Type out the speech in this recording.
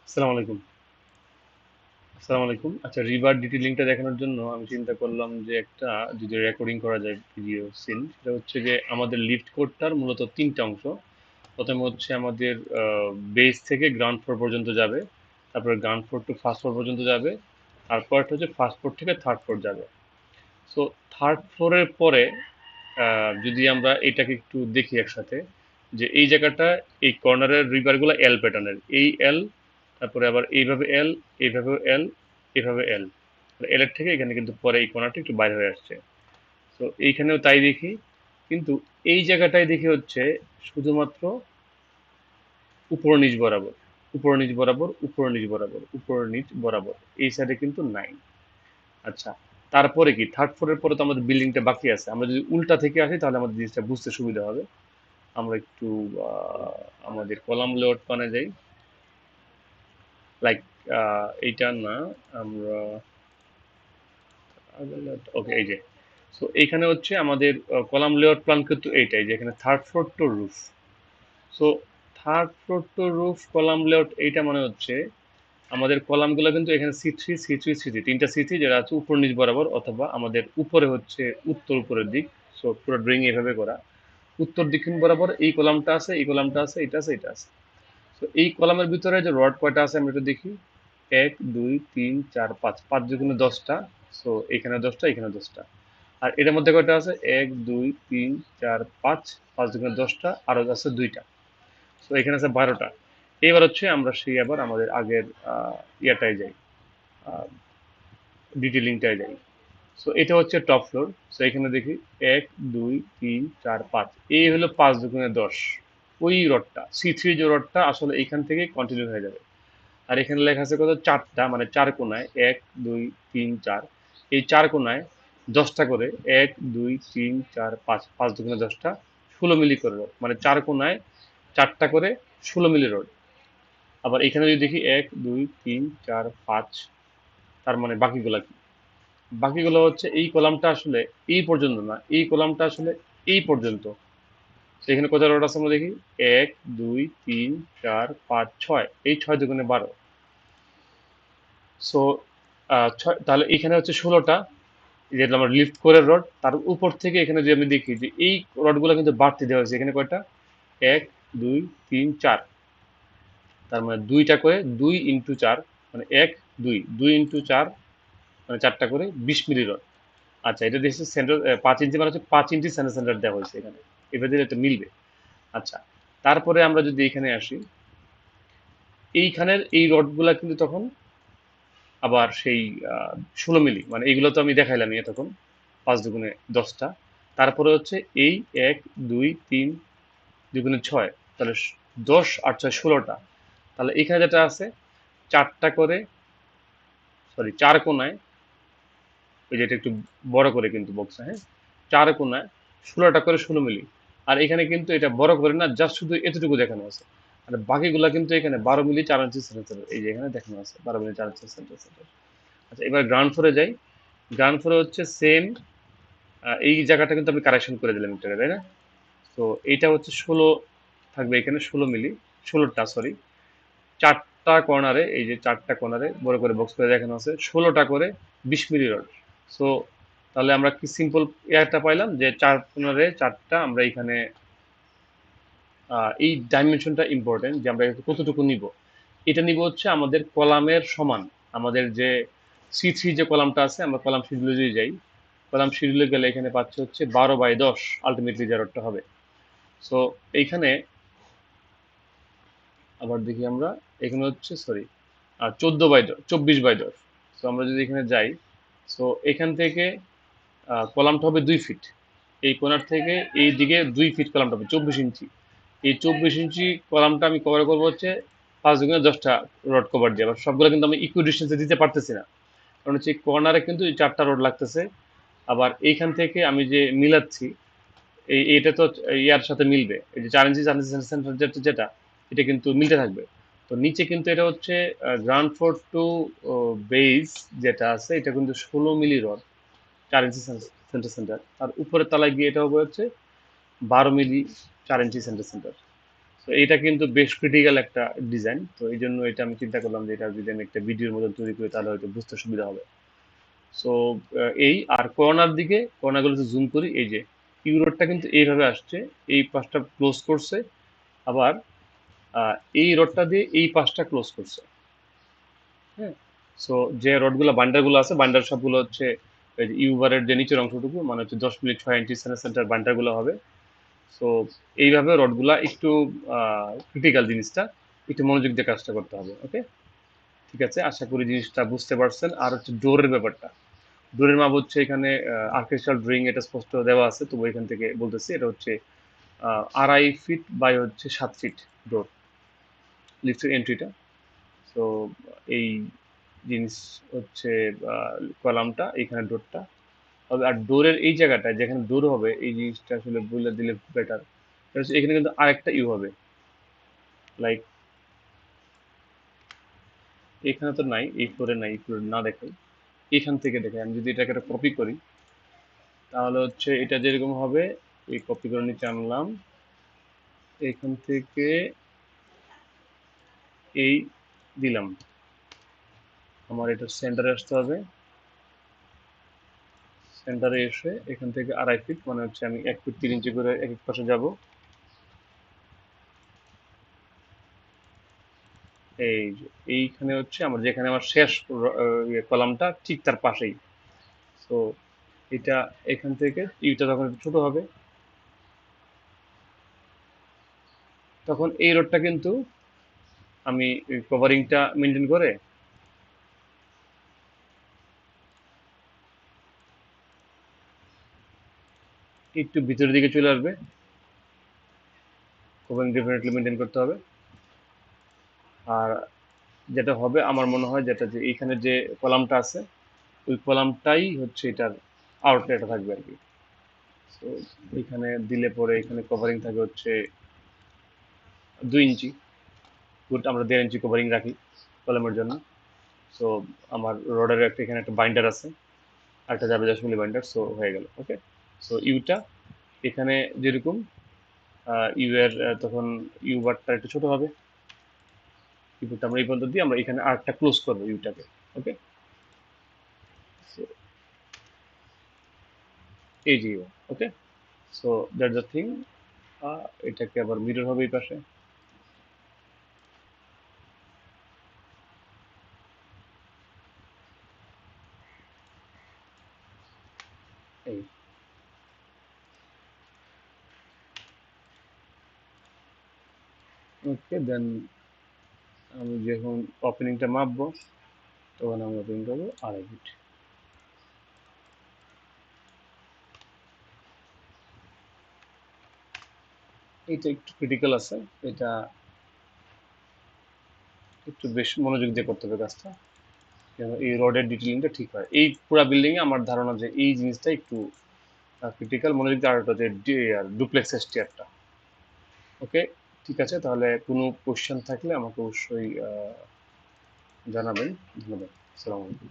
আসসালামু আলাইকুম। আসসালামু আলাইকুম। আচ্ছা, রিভার ডিটেইলিংটা দেখানোর জন্য আমি চিন্তা করলাম যে একটা যদি রেকর্ডিং করা যায় ভিডিও সিন, সেটা হচ্ছে যে আমাদের লিফট কোডটার মূলত ৩ টা অংশ। ১ম হচ্ছে আমাদের বেস থেকে গ্রাউন্ড ফ্লোর পর্যন্ত যাবে। তারপরে ground floor to first floor পর্যন্ত যাবে। তারপরটা হচ্ছে ফার্স্ট ফ্লোর থেকে থার্ড ফ্লোর যাবে। সো থার্ড ফ্লোরের পরে যদি আমরা এটাকে একটু দেখি একসাথে, যে এই জায়গাটা এই কর্নারের রিবারগুলো এল প্যাটার্নের, এই এল, তারপরে আবার এইভাবে এল, এইভাবেও এল, এভাবে এল, এল এর থেকে এখানে কিন্তু পরে এই কর্নারটা একটু বাইরে হয়ে আসছে। তো এইখানেও তাই দেখি, কিন্তু এই জায়গাটায় দেখি হচ্ছে শুধুমাত্র উপর নিচ বরাবর, উপর নিচ বরাবর, উপর নিচ বরাবর, উপর নিচ বরাবর, এই সাইডে কিন্তু নাই। আচ্ছা, তারপরে কি থার্ড ফ্লোরের পরে তো আমাদের বিল্ডিংটা বাকি আছে। আমরা যদি উল্টা থেকে আসি তাহলে আমাদের জিনিসটা বুঝতে সুবিধা হবে। আমরা একটু আমাদের কলাম লেআউট প্ল্যানে যাই। লাইক এইটা না, আমরা ওকে, এই যে, সো এইখানে হচ্ছে আমাদের কলাম লেআউট প্ল্যান কিন্তু এইটাই, যে এখানে third floor to roof. So third floor to roof column layout এইটা মানে হচ্ছে আমাদের কলামগুলো কিন্তু এখানে সি থ্রি, তিনটা সি থ্রি যেটা আছে উপর নিচ বরাবর, অথবা আমাদের উপরে হচ্ছে উত্তর উপরের দিক। সো পুরো ড্রয়িং এভাবে করা, উত্তর দক্ষিণ বরাবর এই কলামটা আছে, এই কলামটা আছে, এটা আছে, এটা আছে। তো এই কলামের ভিতরে যে রড কয়টা আছে আমরা একটু দেখি। 1 2 3 4 5, 5 × 10টা। সো এখানে 10টা, এখানে 10টা। আর এটার মধ্যে কয়টা আছে? 1 2 3 4 5, 5 × 10টা, আরো আছে 2টা। সো এখানে আছে 12টা। এবার হচ্ছে আমরা সেই আবার আমাদের আগের ইয়াটায় যাই, ডিটেলিংটায় যাই। সো এটা হচ্ছে টপ ফ্লোর। সো এখানে দেখি 1 2 3 4 5, এই হলো 5 × 10। ওই রডটা সি থ্রি, যে রডটা আসলে এখান থেকে কন্টিনিউ হয়ে যাবে। আর এখানে লেখা আছে কত? 4টা, মানে 4 কোণায় 1 2 3 4, এই 4 কোণায় 10টা করে, 1 2 3 4 5, 5 × 10টা, 16 মিলি করে রড, মানে 4 কোণায় 4টা করে 16 মিলি রড। আবার এখানে যদি দেখি 1 2 3 4 5, তার মানে বাকিগুলা কি? বাকিগুলো হচ্ছে এই কলামটা আসলে এই পর্যন্ত না, এই কলামটা আসলে এই পর্যন্ত। তো এখানে কত রড আছে আমরা দেখি। 1 2 3 4 5 6, এই 6 × 2 = 12। সো তাহলে এখানে হচ্ছে 16টা, যেটা আমার লিফট করে রড। তার উপর থেকে এখানে যদি আমি দেখি যে এই রডগুলো কিন্তু বাড়তি দেওয়া হয়েছে। এখানে কয়টা? 1 2 3 4, তার মানে 2টা করে, 2 × 4, মানে 1 2 2 × 4, মানে 4টা করে 20 মিলি রড। আচ্ছা, এটা দেখছি সেন্টার 5 ইঞ্চি, মানে হচ্ছে 5 ইঞ্চি সেন্টার সেন্টার দেওয়া হয়েছে এখানে। এবার দিলে এটা মিলবে। আচ্ছা, তারপরে আমরা যদি এখানে আসি, এইখানের এই রডগুলা কিন্তু তখন আবার সেই 16 মিলি, মানে এইগুলো তো আমি দেখাইলাম তখন 5 × 10টা। তারপরে হচ্ছে এই 1 2 3 2 × 6, তাহলে 10 আর 6 16টা। তাহলে এখানে যেটা আছে 4টা করে, সরি 4 কোণায়, ওই যেটা একটু বড় করে কিন্তু বক্স, হ্যাঁ, 4 কোণায় 16টা করে 16 মিলি। আর এখানে কিন্তু এটা বড় করে না, জাস্ট শুধু এতটুকু দেখানো আছে। আর বাকিগুলা কিন্তু এখানে 12 মিলি 4 ইঞ্চি সেন্টার, এই যে এখানে দেখানো আছে 12 মিলি 4 ইঞ্চি সেন্টার। আচ্ছা, এবার গ্রাউন্ড ফ্লোরে যাই। গ্রাউন্ড ফ্লোরে হচ্ছে সেম, এই জায়গাটা কিন্তু আমি কারেকশন করে দিলাম একটু আগে, তাই না? তো এইটা হচ্ছে 16 থাকবে এখানে, 16 মিলি, 16টা সরি, 4টা কর্নারে, এই যে 4টা কর্নারে বড় করে বক্স করে দেখানো আছে 16টা করে 20 মিলি রড। সো তাহলে আমরা কি সিম্পল একটা পাইলাম, যে 4 কর্নারে 4টা, আমরা এখানে এই ডাইমেনশনটা ইম্পর্টেন্ট, যে আমরা কতটুকু নিব। এটা নিব হচ্ছে আমাদের কলামের সমান। আমাদের যে সি থ্রি যে কলামটা আছে, আমরা কলাম শিডিউলে যদি যাই, কলাম শিডিউলে গেলে এখানে পাচ্ছে হচ্ছে 12/10, আলটিমেটলি যে রডটা হবে। সো এইখানে আবার দেখি আমরা, এখানে হচ্ছে সরি 14/10, 24/10। সো আমরা যদি এখানে যাই, সো এখান থেকে কলামটা হবে 2 ফিট, এই কোণার থেকে এই দিকে 2 ফিট কলামটা হবে 24 ইঞ্চি। এই 24 ইঞ্চি কলামটা আমি কভার করবো হচ্ছে 5 × 10টা রড কভার দিয়ে। আবার সবগুলো কিন্তু আমি ইকুই ডিস্টেন্সে দিতে পারতেছি না, কারণ হচ্ছে কর্নারে কিন্তু এই 4টা রড লাগতেছে। আবার এইখান থেকে আমি যে মিলাচ্ছি, এটা তো ইয়ার সাথে মিলবে, এই যে 4 ইঞ্চি 4 ইঞ্চি সেন্টার যেটা যেটা, এটা কিন্তু মিলতে থাকবে। তো নিচে কিন্তু এটা হচ্ছে গ্রাউন্ড ফ্লোর টু বেস যেটা আছে, এটা কিন্তু 16 মিলি রড, 4 ইঞ্চি সেন্টার সেন্টার। আর উপরের তলায় গিয়ে এটা হবে হচ্ছে 12 মিলি 4 ইঞ্চি সেন্টার সেন্টার। তো এটা কিন্তু বেশ ক্রিটিক্যাল একটা ডিজাইন, তো এই জন্য এটা আমি চিন্তা করলাম যে এটা যদি আমি একটা ভিডিওর মতো তৈরি করি তাহলে হয়তো বুঝতে সুবিধা হবে। সো এই আর কর্নার দিকে কর্নারগুলো জুম করি, এই যে ইউরোডটা কিন্তু এইভাবে আসছে, এই পাশটা ক্লোজ করছে, আবার এই রডটা দিয়ে এই পাশটা ক্লোজ করছে। হ্যাঁ, সো যে রডগুলো বান্ডারগুলো আছে বান্ডার সবগুলো হচ্ছে এই যে ইউবারের যে নিচের অংশটুকু মানে হচ্ছে 10 মিলি 6 ইঞ্চি সেন্টার বান্ডারগুলো হবে। সো এইভাবে রডগুলা একটু ক্রিটিক্যাল জিনিসটা, একটু মনোযোগ দিয়ে কাজটা করতে হবে। ওকে, ঠিক আছে, আশা করি জিনিসটা বুঝতে পারছেন। আর হচ্ছে ডোরের ব্যাপারটা, ডোরের মাপ হচ্ছে এখানে আর্কিটেকচারাল ড্রয়িং এটা স্পষ্ট দেওয়া আছে, তবু এখান থেকে বলতেছি এটা হচ্ছে 2.5 ফিট বাই হচ্ছে 7 ফিট ডোর, লিফটের এন্ট্রিটা। তো এই জিনিস হচ্ছে কলামটা, এখানে ডোরটা হবে। আর ডোরের এই জায়গাটায় যেখানে ডোর হবে এই জিনিসটা আসলে বলে দিলে বেটার, এখানে কিন্তু আরেকটা ইউ হবে, লাইক এখানে তো নাই, এই ফ্লোরে নাই, এই ফ্লোরে না দেখাই, এখান থেকে দেখে আমি যদি এটাকে একটা কপি করি তাহলে হচ্ছে এটা যেরকম হবে, এই কপি করে নিচে আনলাম, এখান থেকে এই দিলাম, আমার এটা সেন্টারে আসতে হবে, সেন্টারে এসে এখান থেকে 2.5 ফিট মানে হচ্ছে আমি 1 ফিট 3 ইঞ্চি করে এক এক পাশে যাব। এই যে এইখানে হচ্ছে আমার যেখানে আমার শেষ কলামটা ঠিক তার পাশেই। তো এটা এখান থেকে ইউটা যখন একটু ছোট হবে তখন এই রোডটা কিন্তু আমি কভারিংটা মেনটেন করে একটু ভিতরের দিকে চলে আসবে, কভারিং ডেফিনেটলি মেনটেন করতে হবে। আর যেটা হবে আমার মনে হয় যেটা যে এইখানে যে কলামটা আছে ওই কলামটাই হচ্ছে এটার আউটলেটটা থাকবে আর কি। তো এখানে দিলে পরে এখানে কভারিং থাকে হচ্ছে 2 ইঞ্চি, গুড, আমরা 1.5 ইঞ্চি কভারিং রাখি কলামের জন্য। সো আমার রডের একটা এখানে একটা বাইন্ডার আছে, একটা যাবে 10 মিলি বাইন্ডার, সো হয়ে গেল। ওকে, সো ইউটা এখানে যেরকম ইউ এর তখন ইউ বারটা একটু ছোট হবে, ইউটা আমরা এই পর্যন্ত দিয়ে আমরা এখানে আরেকটা ক্লোজ করবো ইউটাকে। ওকে, সো এই যে you. Okay, so that the thing, এটাকে আবার মিরর হবে এই পাশে, এই। ওকে, দেন আমি যখন ওপেনিংটা মাপবো তখন আমি ওপেনিং করবো 2.5 ফিট। এটা একটু ক্রিটিক্যাল আছে, এটা একটু বেশ মনোযোগ দিয়ে করতে হবে কাজটা, যেন এই রডের ডিটেলিংটা ঠিক হয়। এই পুরো বিল্ডিং এ আমার ধারণা যে এই জিনিসটা একটু ক্রিটিক্যাল, মনোযোগ দিয়ে। আর একটা যে ডুপ্লেক্স স্টিয়ারটা। ওকে, ঠিক আছে, তাহলে কোনো কোশ্চেন থাকলে আমাকে অবশ্যই জানাবেন। ধন্যবাদ, আসসালামু আলাইকুম।